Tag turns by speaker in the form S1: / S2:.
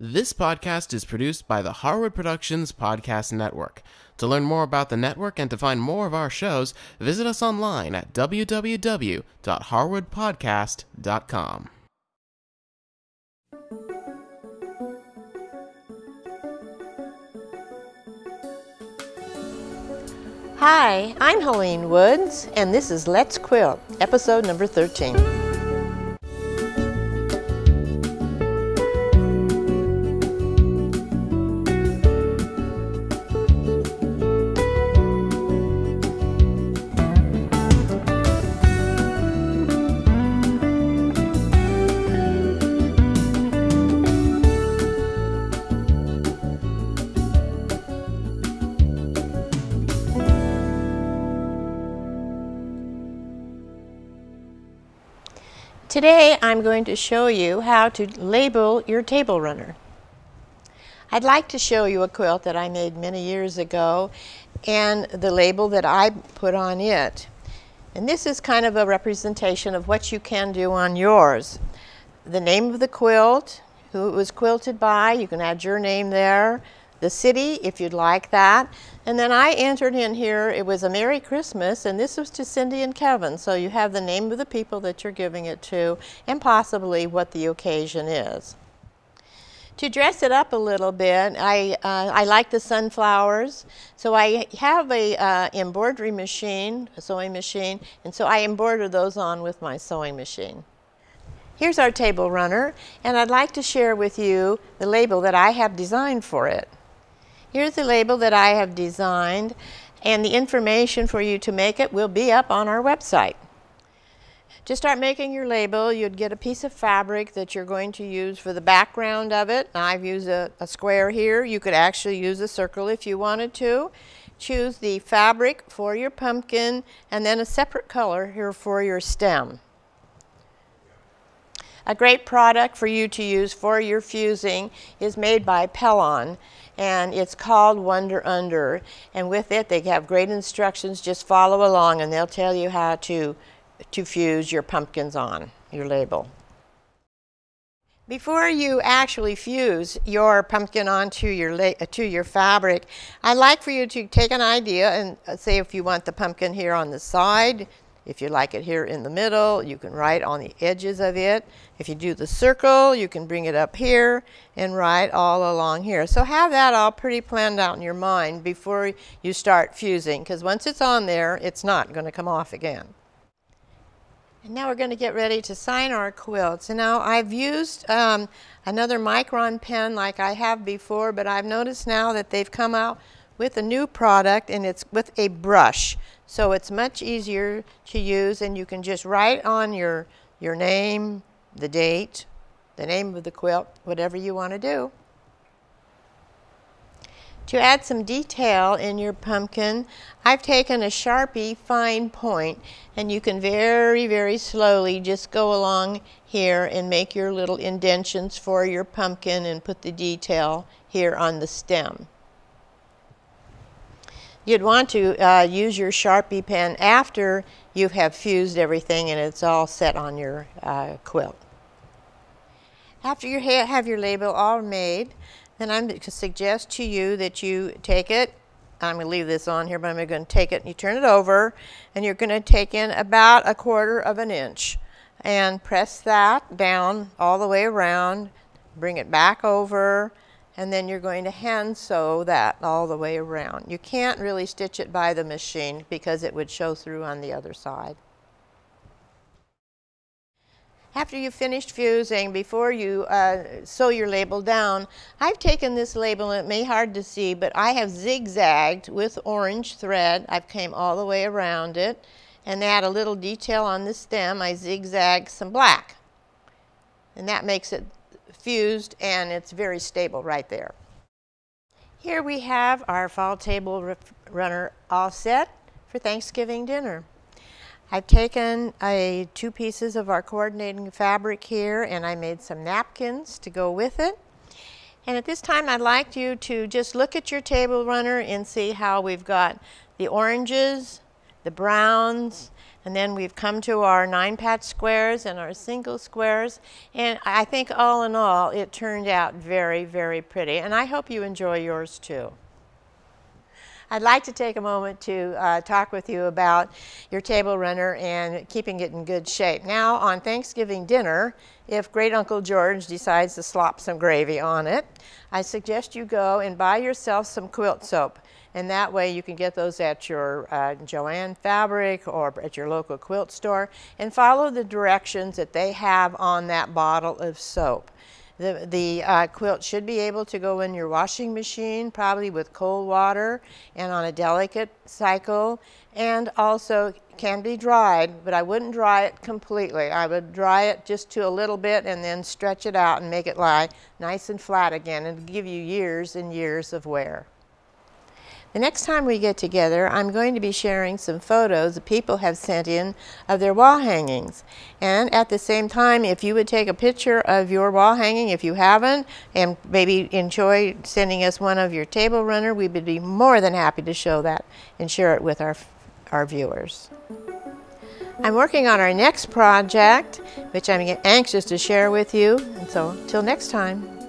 S1: This podcast is produced by the Harwood Productions Podcast Network. To learn more about the network and to find more of our shows, visit us online at www.harwoodpodcast.com.
S2: Hi, I'm Helene Woods, and this is Let's Quilt, episode number 13. Today I'm going to show you how to label your table runner. I'd like to show you a quilt that I made many years ago and the label that I put on it. And this is kind of a representation of what you can do on yours. The name of the quilt, who it was quilted by, you can add your name there, the city if you'd like that. And then I entered in here, it was a Merry Christmas, and this was to Cindy and Kevin. So you have the name of the people that you're giving it to and possibly what the occasion is. To dress it up a little bit, I like the sunflowers. So I have a embroidery machine, a sewing machine, and so I embroider those on with my sewing machine. Here's our table runner, and I'd like to share with you the label that I have designed for it. Here's the label that I have designed, and the information for you to make it will be up on our website. To start making your label, you'd get a piece of fabric that you're going to use for the background of it. I've used a square here. You could actually use a circle if you wanted to. Choose the fabric for your pumpkin and then a separate color here for your stem. A great product for you to use for your fusing is made by Pellon, and it's called Wonder Under. And with it, they have great instructions. Just follow along, and they'll tell you how to fuse your pumpkins on your label. Before you actually fuse your pumpkin onto your fabric, I'd like for you to take an idea and say if you want the pumpkin here on the side. If you like it here in the middle, you can write on the edges of it. If you do the circle, you can bring it up here and write all along here. So have that all pretty planned out in your mind before you start fusing, because once it's on there, it's not going to come off again. And now we're going to get ready to sign our quilts. And now I've used another micron pen like I have before, but I've noticed now that they've come out with a new product, and it's with a brush. So it's much easier to use, and you can just write on your name, the date, the name of the quilt, whatever you want to do. To add some detail in your pumpkin, I've taken a Sharpie fine point, and you can very, very slowly just go along here and make your little indentions for your pumpkin and put the detail here on the stem. You'd want to use your Sharpie pen after you have fused everything and it's all set on your quilt. After you have your label all made, then I'm going to suggest to you that you take it. I'm going to leave this on here, but I'm going to take it and you turn it over, and you're going to take in about 1/4 of an inch and press that down all the way around, bring it back over, and then you're going to hand sew that all the way around. You can't really stitch it by the machine because it would show through on the other side. After you've finished fusing, before you sew your label down, I've taken this label, and it may be hard to see, but I have zigzagged with orange thread. I've came all the way around it, and add a little detail on the stem. I zigzag some black, and that makes it fused, and it's very stable right there. Here we have our fall table runner all set for Thanksgiving dinner. I've taken 2 pieces of our coordinating fabric here, and I made some napkins to go with it. And at this time, I'd like you to just look at your table runner and see how we've got the oranges, the browns, And then we've come to our 9-patch squares and our single squares. And I think all in all, it turned out very, very pretty. And I hope you enjoy yours too. I'd like to take a moment to talk with you about your table runner and keeping it in good shape. Now, on Thanksgiving dinner, if Great Uncle George decides to slop some gravy on it, I suggest you go and buy yourself some quilt soap. And that way you can get those at your Joann Fabric or at your local quilt store and follow the directions that they have on that bottle of soap. The quilt should be able to go in your washing machine, probably with cold water and on a delicate cycle, and also can be dried, but I wouldn't dry it completely. I would dry it just to a little bit and then stretch it out and make it lie nice and flat again and give you years and years of wear. The next time we get together, I'm going to be sharing some photos that people have sent in of their wall hangings. And at the same time, if you would take a picture of your wall hanging, if you haven't, and maybe enjoy sending us one of your table runner, we would be more than happy to show that and share it with our viewers. I'm working on our next project, which I'm anxious to share with you. And so, till next time.